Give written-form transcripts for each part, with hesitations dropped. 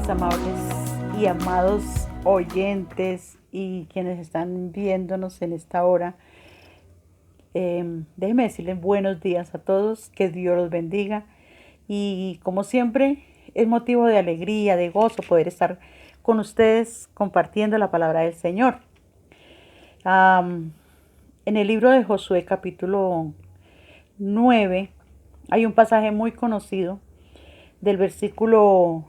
mis amables y amados oyentes y quienes están viéndonos en esta hora. Déjenme decirles buenos días a todos, que Dios los bendiga. Y como siempre, es motivo de alegría, de gozo poder estar con ustedes compartiendo la palabra del Señor. En el libro de Josué capítulo 9 hay un pasaje muy conocido del versículo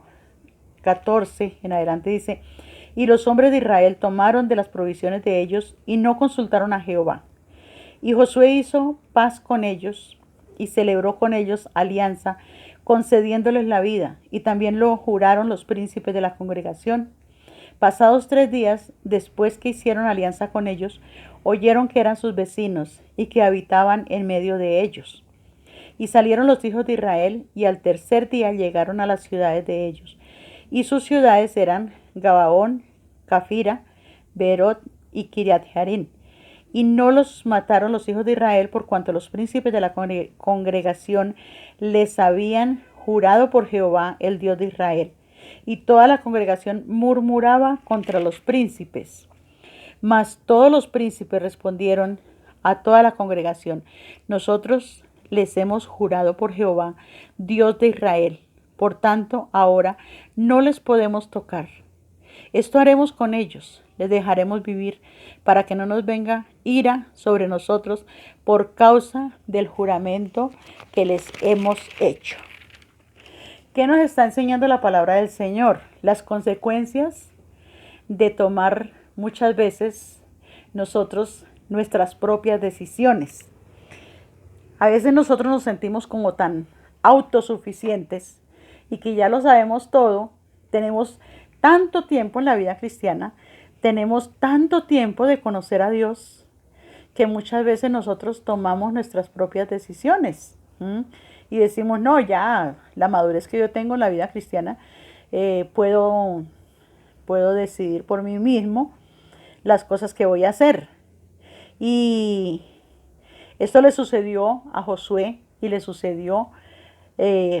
14 en adelante. Dice: y los hombres de Israel tomaron de las provisiones de ellos y no consultaron a Jehová. Y Josué hizo paz con ellos y celebró con ellos alianza, concediéndoles la vida, y también lo juraron los príncipes de la congregación. Pasados 3 días después que hicieron alianza con ellos, oyeron que eran sus vecinos y que habitaban en medio de ellos. Y salieron los hijos de Israel, y al tercer día llegaron a las ciudades de ellos. Y sus ciudades eran Gabaón, Cafira, Beerot y Kiriat Jearim. Y no los mataron los hijos de Israel, por cuanto los príncipes de la congregación les habían jurado por Jehová, el Dios de Israel. Y toda la congregación murmuraba contra los príncipes. Mas todos los príncipes respondieron a toda la congregación: nosotros les hemos jurado por Jehová, Dios de Israel. Por tanto, ahora no les podemos tocar. Esto haremos con ellos: les dejaremos vivir, para que no nos venga ira sobre nosotros por causa del juramento que les hemos hecho. ¿Qué nos está enseñando la palabra del Señor? Las consecuencias de tomar muchas veces nosotros nuestras propias decisiones. A veces nosotros nos sentimos como tan autosuficientes y que ya lo sabemos todo. Tenemos tanto tiempo en la vida cristiana, tenemos tanto tiempo de conocer a Dios, que muchas veces nosotros tomamos nuestras propias decisiones. Y decimos: no, ya la madurez que yo tengo en la vida cristiana, puedo decidir por mí mismo las cosas que voy a hacer. Y esto le sucedió a Josué y le sucedió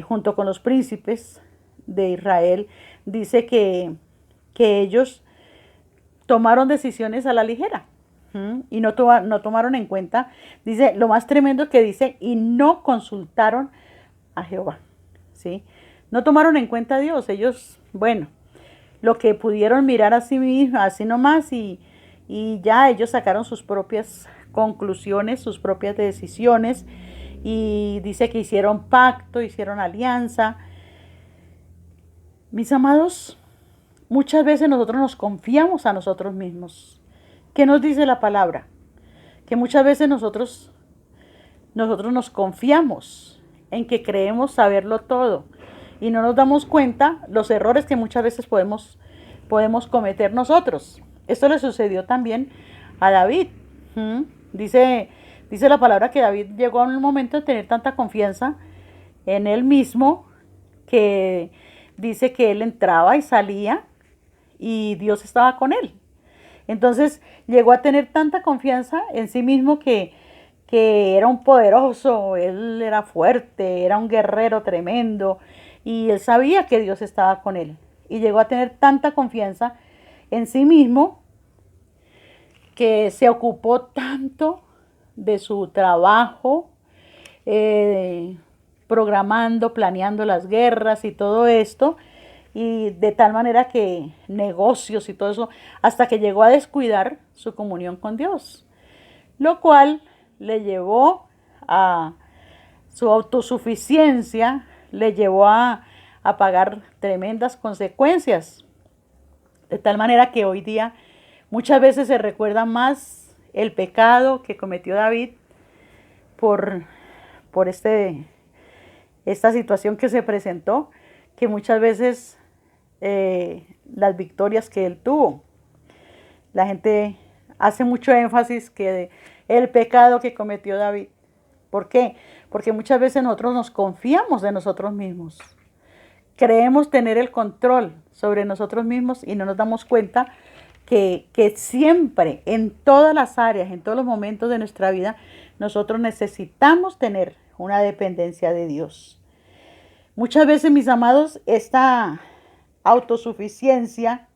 junto con los príncipes de Israel. Dice que ellos tomaron decisiones a la ligera y no tomaron en cuenta. Dice, lo más tremendo que dice: y no consultaron a Jehová. ¿Sí? No tomaron en cuenta a Dios. Ellos, bueno, lo que pudieron mirar a sí mismos, así nomás, y ya ellos sacaron sus propias conclusiones, sus propias decisiones. Y dice que hicieron pacto, hicieron alianza. Mis amados, muchas veces nosotros nos confiamos a nosotros mismos. ¿Qué nos dice la palabra? Que muchas veces nosotros nos confiamos en que creemos saberlo todo y no nos damos cuenta los errores que muchas veces podemos cometer nosotros. Esto le sucedió también a David. Dice la palabra que David llegó a un momento de tener tanta confianza en él mismo, que dice que él entraba y salía y Dios estaba con él. Entonces llegó a tener tanta confianza en sí mismo que era un poderoso, él era fuerte, era un guerrero tremendo, y él sabía que Dios estaba con él. Y llegó a tener tanta confianza en sí mismo que se ocupó tanto de su trabajo, programando, planeando las guerras y todo esto, y de tal manera que negocios y todo eso, hasta que llegó a descuidar su comunión con Dios, lo cual le llevó a su autosuficiencia, le llevó a pagar tremendas consecuencias, de tal manera que hoy día muchas veces se recuerda más el pecado que cometió David por esta situación que se presentó, que muchas veces las victorias que él tuvo. La gente hace mucho énfasis que el pecado que cometió David. ¿Por qué? Porque muchas veces nosotros nos confiamos de nosotros mismos. Creemos tener el control sobre nosotros mismos y no nos damos cuenta que siempre, en todas las áreas, en todos los momentos de nuestra vida, nosotros necesitamos tener una dependencia de Dios. Muchas veces, mis amados, esta autosuficiencia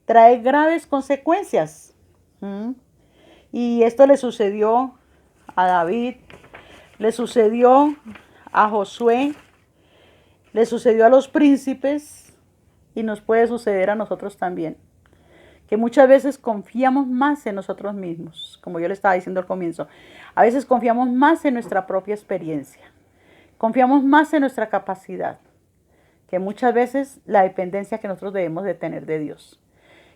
trae graves consecuencias. ¿Mm? Y esto le sucedió a David, le sucedió a Josué, le sucedió a los príncipes y nos puede suceder a nosotros también. Que muchas veces confiamos más en nosotros mismos, como yo le estaba diciendo al comienzo. A veces confiamos más en nuestra propia experiencia, confiamos más en nuestra capacidad, que muchas veces la dependencia que nosotros debemos de tener de Dios.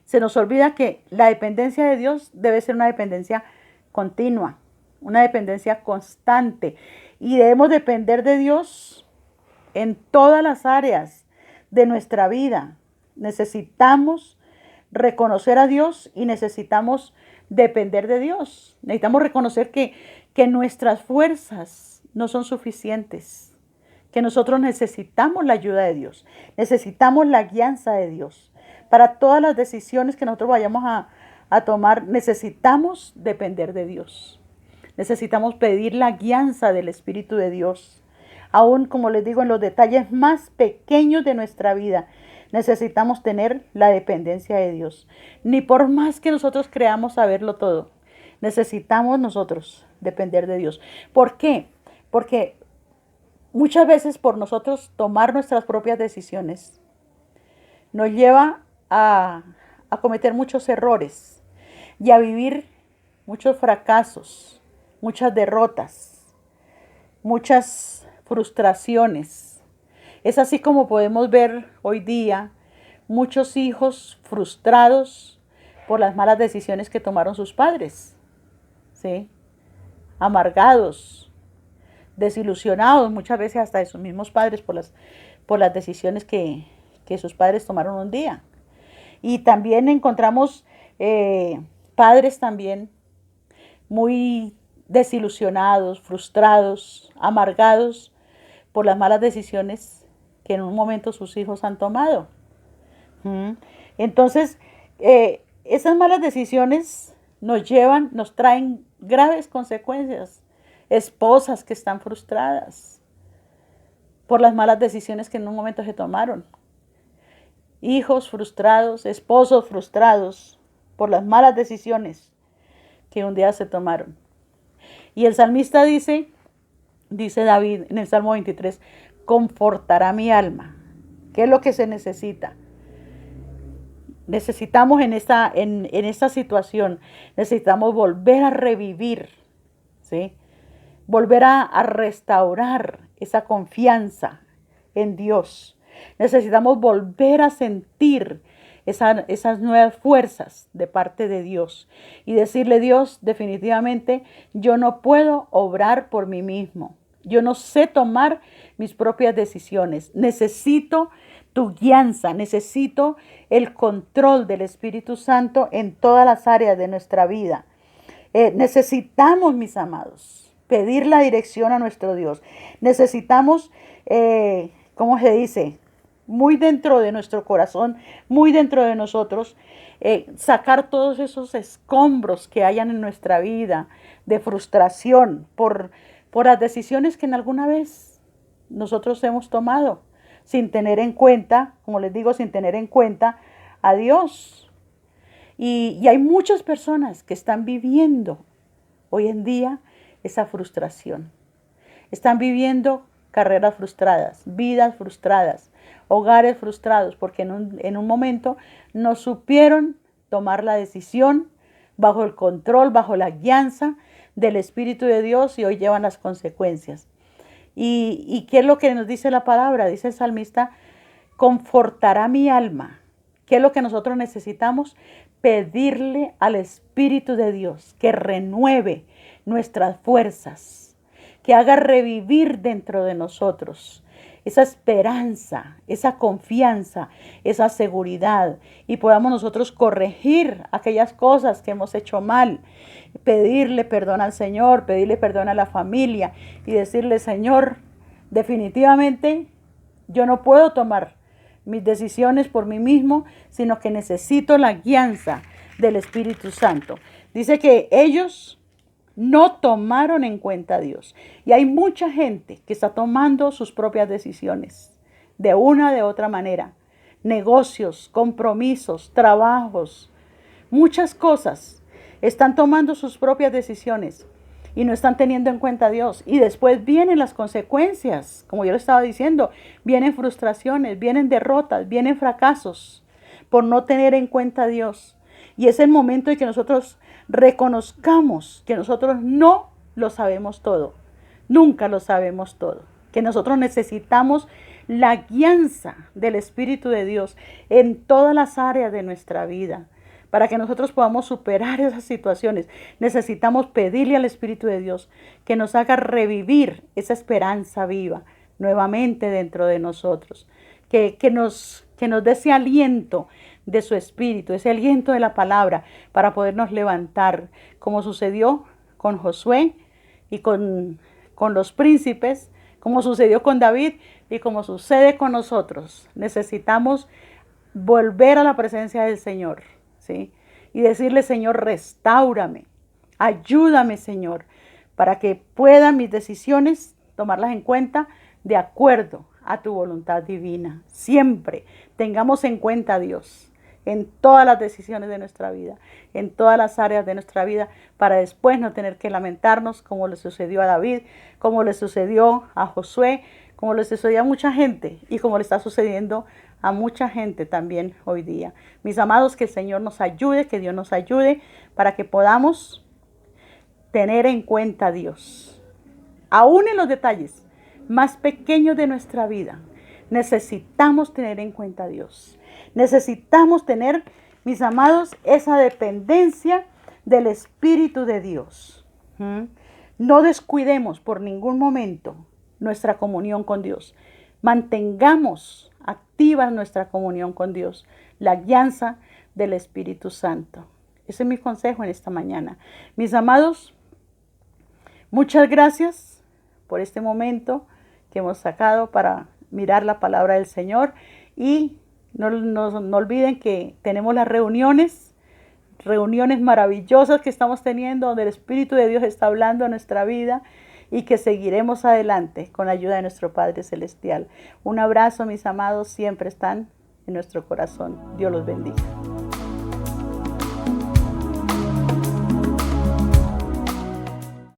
Se nos olvida que la dependencia de Dios debe ser una dependencia continua, una dependencia constante, y debemos depender de Dios en todas las áreas de nuestra vida. Necesitamos reconocer a Dios y necesitamos depender de Dios. Necesitamos reconocer que nuestras fuerzas no son suficientes, que nosotros necesitamos la ayuda de Dios, necesitamos la guianza de Dios. Para todas las decisiones que nosotros vayamos a tomar, necesitamos depender de Dios. Necesitamos pedir la guianza del Espíritu de Dios. Aún, como les digo, en los detalles más pequeños de nuestra vida, necesitamos tener la dependencia de Dios. Ni por más que nosotros creamos saberlo todo, necesitamos nosotros depender de Dios. ¿Por qué? Porque muchas veces por nosotros tomar nuestras propias decisiones nos lleva a cometer muchos errores y a vivir muchos fracasos, muchas derrotas, muchas frustraciones. Es así como podemos ver hoy día muchos hijos frustrados por las malas decisiones que tomaron sus padres, ¿sí? Amargados, desilusionados muchas veces hasta de sus mismos padres por las decisiones que sus padres tomaron un día. Y también encontramos padres también muy desilusionados, frustrados, amargados por las malas decisiones que en un momento sus hijos han tomado. Entonces, esas malas decisiones nos traen graves consecuencias. Esposas que están frustradas por las malas decisiones que en un momento se tomaron. Hijos frustrados, esposos frustrados por las malas decisiones que un día se tomaron. Y el salmista dice David en el Salmo 23, confortará mi alma. ¿Qué es lo que se necesita? Necesitamos en esta situación, necesitamos volver a revivir, ¿sí? Volver a restaurar esa confianza en Dios. Necesitamos volver a sentir esas nuevas fuerzas de parte de Dios y decirle: Dios, definitivamente yo no puedo obrar por mí mismo. Yo no sé tomar mis propias decisiones. Necesito tu guianza, necesito el control del Espíritu Santo en todas las áreas de nuestra vida. Necesitamos, mis amados, pedir la dirección a nuestro Dios. Necesitamos, ¿cómo se dice? Muy dentro de nuestro corazón, muy dentro de nosotros, sacar todos esos escombros que hayan en nuestra vida de frustración por las decisiones que en alguna vez nosotros hemos tomado, sin tener en cuenta, como les digo, sin tener en cuenta a Dios. Y hay muchas personas que están viviendo hoy en día esa frustración. Están viviendo carreras frustradas, vidas frustradas, hogares frustrados, porque en un momento no supieron tomar la decisión bajo el control, bajo la guianza del Espíritu de Dios, y hoy llevan las consecuencias. ¿Y qué es lo que nos dice la palabra? Dice el salmista: confortará mi alma. ¿Qué es lo que nosotros necesitamos? Pedirle al Espíritu de Dios que renueve nuestras fuerzas, que haga revivir dentro de nosotros esa esperanza, esa confianza, esa seguridad, y podamos nosotros corregir aquellas cosas que hemos hecho mal, pedirle perdón al Señor, pedirle perdón a la familia y decirle: Señor, definitivamente yo no puedo tomar mis decisiones por mí mismo, sino que necesito la guianza del Espíritu Santo. Dice que ellos no tomaron en cuenta a Dios. Y hay mucha gente que está tomando sus propias decisiones de una o de otra manera. negocios, compromisos, trabajos, muchas cosas. Están tomando sus propias decisiones y no están teniendo en cuenta a Dios. Y después vienen las consecuencias, como yo le estaba diciendo, vienen frustraciones, vienen derrotas, vienen fracasos por no tener en cuenta a Dios. Y es el momento de que nosotros reconozcamos que nosotros no lo sabemos todo, nunca lo sabemos todo, que nosotros necesitamos la guianza del Espíritu de Dios en todas las áreas de nuestra vida. Para que nosotros podamos superar esas situaciones, necesitamos pedirle al Espíritu de Dios que nos haga revivir esa esperanza viva nuevamente dentro de nosotros. Que nos dé ese aliento de su Espíritu, ese aliento de la palabra para podernos levantar, como sucedió con Josué y con los príncipes, como sucedió con David y como sucede con nosotros. Necesitamos volver a la presencia del Señor, ¿sí? Y decirle: Señor, restáurame, ayúdame, Señor, para que pueda mis decisiones tomarlas en cuenta de acuerdo a tu voluntad divina. Siempre tengamos en cuenta a Dios en todas las decisiones de nuestra vida, en todas las áreas de nuestra vida, para después no tener que lamentarnos, como le sucedió a David, como le sucedió a Josué, como le sucedió a mucha gente y como le está sucediendo a mucha gente también hoy día. Mis amados, que el Señor nos ayude, que Dios nos ayude para que podamos tener en cuenta a Dios. Aún en los detalles más pequeños de nuestra vida, necesitamos tener en cuenta a Dios. Necesitamos tener, mis amados, esa dependencia del Espíritu de Dios. No descuidemos por ningún momento nuestra comunión con Dios. Mantengamos activa nuestra comunión con Dios, la guianza del Espíritu Santo. Ese es mi consejo en esta mañana. Mis amados, muchas gracias por este momento que hemos sacado para mirar la palabra del Señor. Y no olviden que tenemos las reuniones maravillosas que estamos teniendo, donde el Espíritu de Dios está hablando a nuestra vida, y que seguiremos adelante con la ayuda de nuestro Padre Celestial. Un abrazo, mis amados, siempre están en nuestro corazón. Dios los bendiga.